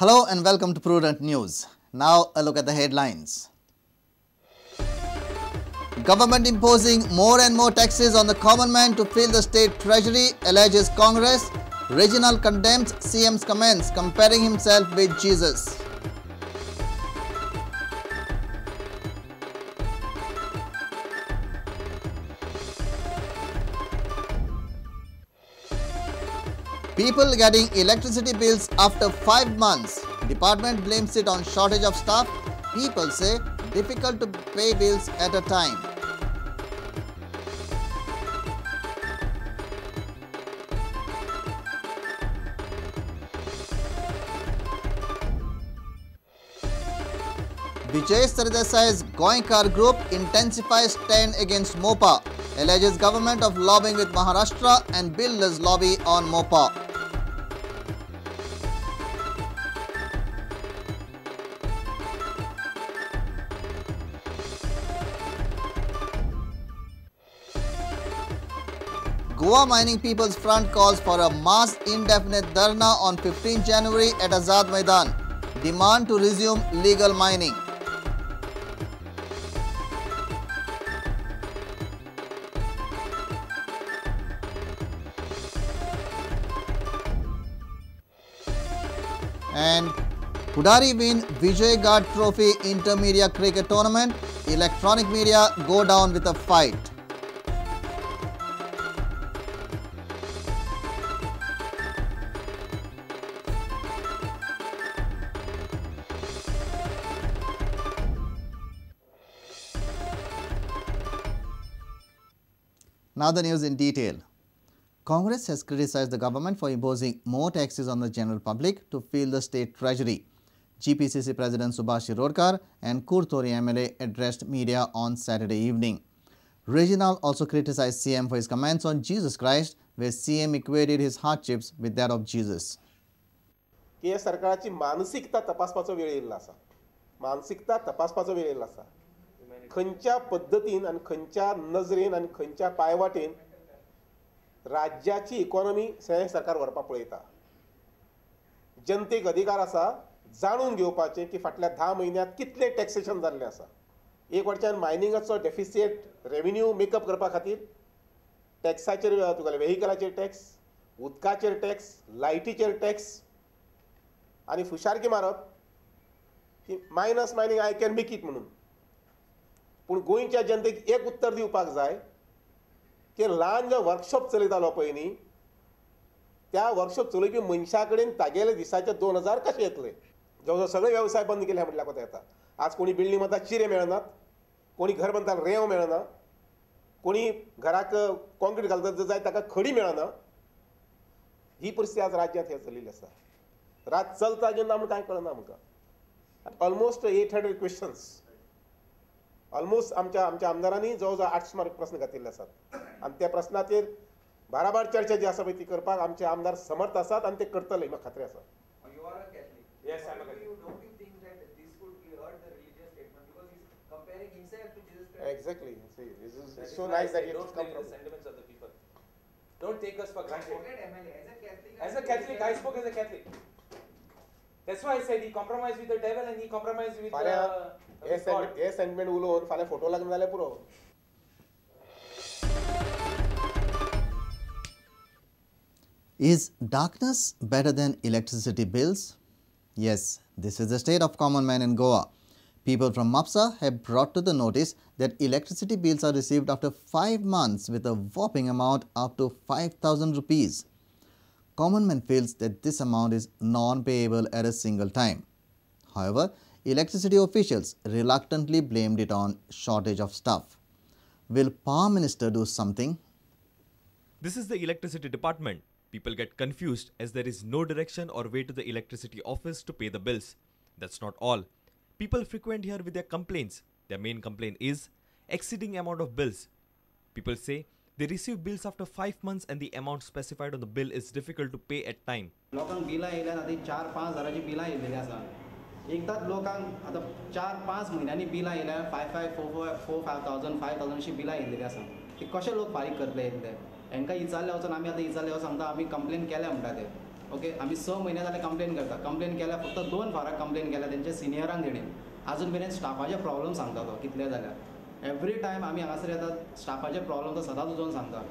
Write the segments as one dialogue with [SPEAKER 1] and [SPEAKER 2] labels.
[SPEAKER 1] Hello and welcome to Prudent News. Now a look at the headlines. Government imposing more and more taxes on the common man to fill the state treasury, alleges Congress. Reginald condemns CM's comments comparing himself with Jesus. People getting electricity bills after 5 months. Department blames it on shortage of staff. People say difficult to pay bills at a time. Vijay Sardesai's Goinkar group intensifies stand against MOPA. Alleges government of lobbying with Maharashtra and builders lobby on MOPA. Goa Mining People's Front calls for a mass indefinite dharna on 15 January at Azad Maidan. Demand to resume legal mining. And Pudari win Vijay Guard Trophy Intermedia Cricket Tournament. Electronic media go down with a fight. Now the news in detail. Congress has criticized the government for imposing more taxes on the general public to fill the state treasury. GPCC President Subhash Shirodkar and Kurtori MLA addressed media on Saturday evening. Reginald also criticized CM for his comments on Jesus Christ, where CM equated his hardships with that of Jesus.
[SPEAKER 2] या सरकारची मानसिकता तपासपाचो वेळ येयल्लो आसा. मानसिकता तपासपाचो वेळ येयल्लो आसा. खंयच्या पद्धतीन आणि खंयच्या नजरेन आणि खंयच्या पायवाटेन राज्याची इकॉनॉमी सरकार व्हरपाक पळयता. जनतेक अधिकार आसा जाणून घेवपाचे की फाटल्या 10 म्हयन्यांत कितले टॅक्सेशन जाल्ले आसा. एक वटच्यान मायनिंगाचो डेफिसीट रेव्हेन्यू मेकअप करपा खातीर टॅक्साचेर तुगेले व्हेहिकलाचेर टॅक्स, उदकाचेर टॅक्स, लायटीचेर टॅक्स आनी फुशारकी मारप की minus mining I can make it म्हणून. पूण गोंयच्या जनतेक एक उत्तर दिवपाक जाय की ल्हान जो वर्कशॉप चलयतालो पळय न्ही त्या वर्कशॉप चलोवपी मनशा कडेन तागेले दिसाचे 2000 कशे येतले. जवळ सगळे व्यवसाय बंद केले म्हटल्यार कोता येता. आज कोणी बिल्डींग बांदता चिरे मेळनात, कोणी घर बांदता रेंव मेळना, कोणी घराक कॉन्क्रीट घालता जाय ताका खडी मेळना. ही परिस्थिती आज राज्यांत हे चलिल्ली आसा. रात चलता जेन्ना आमकां कांय कळना. आमकां ऑलमोस्ट 800 क्वेश्चन्स ऑलमोस्ट आमच्या आमदारांनी जवळ 800 प्रश्न घातिल्ले आसात आणि त्या प्रश्नाचेर बाराबार चर्चा जी आसा ती करपाक आमचे आमदार समर्थ आसात आणि ते करतले म्हाका खात्री आसा.
[SPEAKER 3] Yes, I'm a Catholic. Don't you think that this could hurt the religious statement because he's comparing himself to Jesus Christ?
[SPEAKER 2] Exactly. See, this is so nice that it has come from
[SPEAKER 3] the sentiments of the people. Don't take us for granted.
[SPEAKER 4] Forget MLA.
[SPEAKER 3] As a Catholic, I spoke as a Catholic. That's why I said he compromised with the devil and he compromised with God.
[SPEAKER 2] हे sentiment उलोवन फाल्यां photo लागना जाल्यार पुरो.
[SPEAKER 1] Is darkness better than electricity bills? Yes, this is the state of common man in Goa. People from Mapsa have brought to the notice that electricity bills are received after 5 months with a whopping amount up to 5,000 rupees. Common man feels that this amount is non-payable at a single time. However, electricity officials reluctantly blamed it on shortage of staff. Will Power Minister do something?
[SPEAKER 5] This is the electricity department. People get confused as there is no direction or way to the electricity office to pay the bills. That's not all. People frequent here with their complaints. Their main complaint is exceeding amount of bills. People say they receive bills after 5 months and the amount specified on the bill is difficult to pay at time.
[SPEAKER 4] लोकांक बिलां येयल्यात आतां 4-5 हजाराची बिलां येयलेली आसा. एकदांच लोकांक आतां 4-5 म्हयन्यांनी बिलां येयल्यार 5,000 अशी बिलां येयलेली आसा. ती कशे लोक फारीक करतले एकले. हांकां विचारले वचून आमी आतां विचारले सांगता आमी कंप्लेन केल्या म्हणटा ते ओके आम्ही 6 महिने जाले कंप्लेन करता कंप्लेन केल्या फक्त 2 फारां कंप्लेन केल्या तेंच्या सिनियरांक तेणेन अजून मेरेन स्टाफाचे प्रॉब्लेम सांगता तो कितले जाल्यार एवरी टायम आमी हांगासर येतात स्टाफाचे प्रॉब्लेम तो सदांच उजोवन सांगता.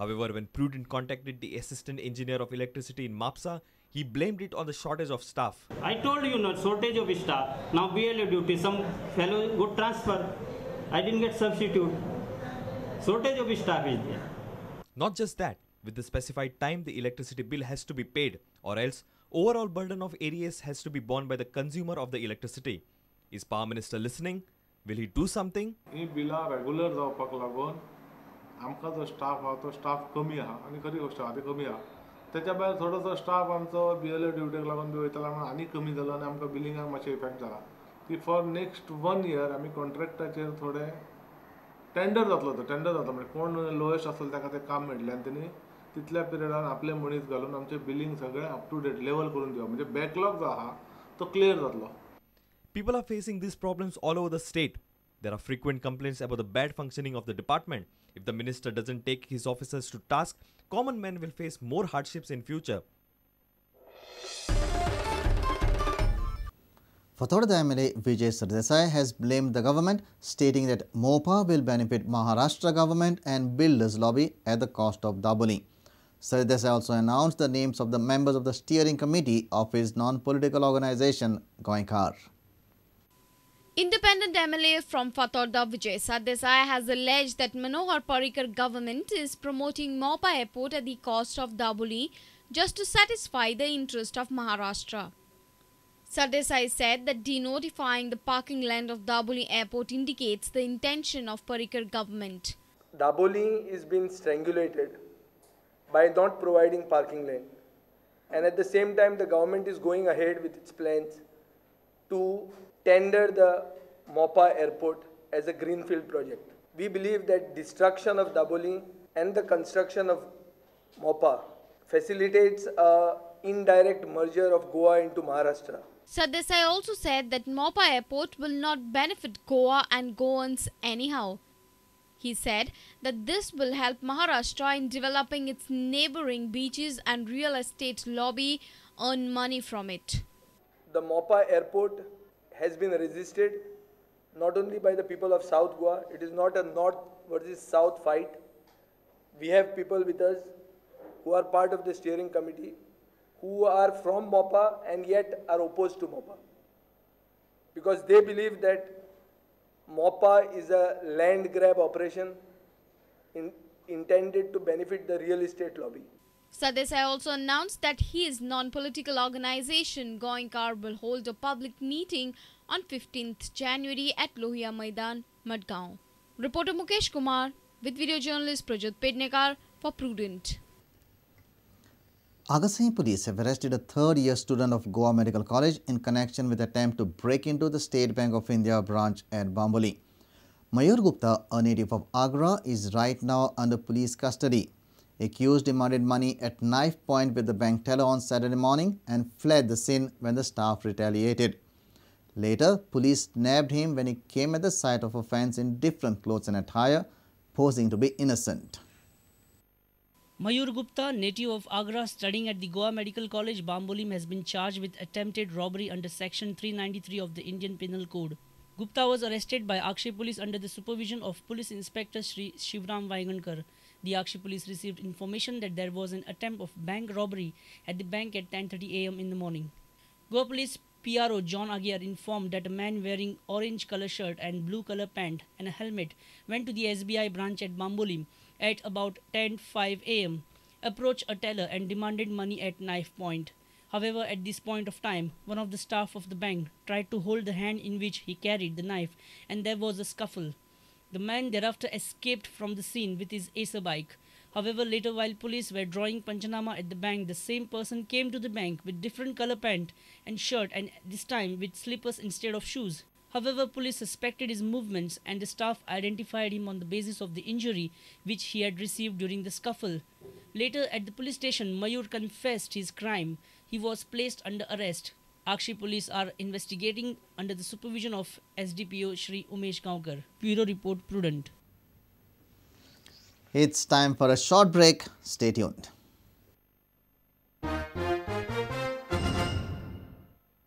[SPEAKER 5] However, when Prudent contacted the assistant engineer of electricity in Mapsa, he blamed it on the shortage of staff.
[SPEAKER 6] I told you not shortage of staff. Now BLA duty, some fellow got transfer. I didn't get substitute. Shortage of staff is there.
[SPEAKER 5] Not just that, with the specified time the electricity bill has to be paid, or else overall burden of ADS has to be borne by the consumer of the electricity. Is Power Minister listening? Will he do something?
[SPEAKER 7] ही बिलां regular जावपाक लागून आमकां जो staff आहा तो staff कमी आहा आनी खरी गोश्ट आहा ती कमी आहा तेच्या भायर थोडोसो स्टाफ आमचो BLA ड्युटेक लागून बी वयतालो म्हणून आनी कमी जालो आनी आमकां बिलिंगाक मातशें इफेक्ट जाला की फॉर नेक्स्ट 1 year आमी कॉन्ट्रॅक्टाचेर थोडे टेंडर जातलो तो टेंडर जातलो म्हणजे कोण लोएस्ट आसलो ताका तें काम मेळटलें आनी तेणी तितल्या पिरियडान आपले मनीस घालून आमचें बिलिंग सगळें अप टू डेट लेवल करून दिवप म्हणजे बॅकलॉग जो आहा तो क्लियर जातलो.
[SPEAKER 5] People are facing these problems all over the state. There are frequent complaints about the bad functioning of the department. If the minister doesn't take his officers to task, common men will face more hardships in future.
[SPEAKER 1] Fatorda MLA Vijay Sardesai has blamed the government, stating that MOPA will benefit Maharashtra government and builders lobby at the cost of doubling. Sardesai also announced the names of the members of the steering committee of his non-political organization, Goinkar.
[SPEAKER 8] Independent MLA from Fatorda Vijay Sardesai has alleged that Manohar Parrikar government is promoting Mopa Airport at the cost of Daboli just to satisfy the interest of Maharashtra. Sardesai said that denotifying the parking land of Daboli Airport indicates the intention of Parrikar government.
[SPEAKER 9] Daboli is being strangulated by not providing parking lane, and at the same time the government is going ahead with its plans to tender the Mopa airport as a greenfield project. We believe that destruction of Daboli and the construction of Mopa facilitates an indirect merger of Goa into Maharashtra.
[SPEAKER 8] Sardesai also said that Mopa airport will not benefit Goa and Goans anyhow. He said that this will help Maharashtra in developing its neighboring beaches and real estate lobby earn money from it.
[SPEAKER 9] The Mopa airport has been resisted not only by the people of South Goa. It is not a North versus South fight. We have people with us who are part of the steering committee who are from Mopa and yet are opposed to Mopa because they believe that Mopa is a land grab operation intended to benefit the real estate lobby.
[SPEAKER 8] Sardesai also announced that his non-political organization Goinkar will hold a public meeting on 15th January at Lohia Maidan, Madgaon. Reporter Mukesh Kumar with video journalist Prajot Pednekar for Prudent.
[SPEAKER 1] Agassi police have arrested a third-year student of Goa Medical College in connection with attempt to break into the State Bank of India branch at Bamboli. Mayur Gupta, a native of Agra, is right now under police custody. Accused demanded money at knife point with the bank teller on Saturday morning and fled the scene when the staff retaliated. Later, police nabbed him when he came at the site of offence in different clothes and attire, posing to be innocent.
[SPEAKER 10] Mayur Gupta, native of Agra, studying at the Goa Medical College, Bambolim, has been charged with attempted robbery under Section 393 of the Indian Penal Code. Gupta was arrested by Akshay Police under the supervision of Police Inspector Shri Shivram Vaigankar. The Akshay Police received information that there was an attempt of bank robbery at the bank at 10:30 am in the morning. Goa Police PRO John Aguirre informed that a man wearing orange color shirt and blue color pant and a helmet went to the SBI branch at Bambolim at about 10:05 am, approached a teller and demanded money at knife point. However, at this point of time, one of the staff of the bank tried to hold the hand in which he carried the knife, and there was a scuffle. The man thereafter escaped from the scene with his Acer bike. However, later while police were drawing Panchanama at the bank, the same person came to the bank with different color pant and shirt, and this time with slippers instead of shoes. However, police suspected his movements and the staff identified him on the basis of the injury which he had received during the scuffle. Later at the police station, Mayur confessed his crime. He was placed under arrest. Akshay Police are investigating under the supervision of SDPO Shri Umesh Gaonkar. Bureau Report Prudent.
[SPEAKER 1] It's time for a short break. Stay tuned.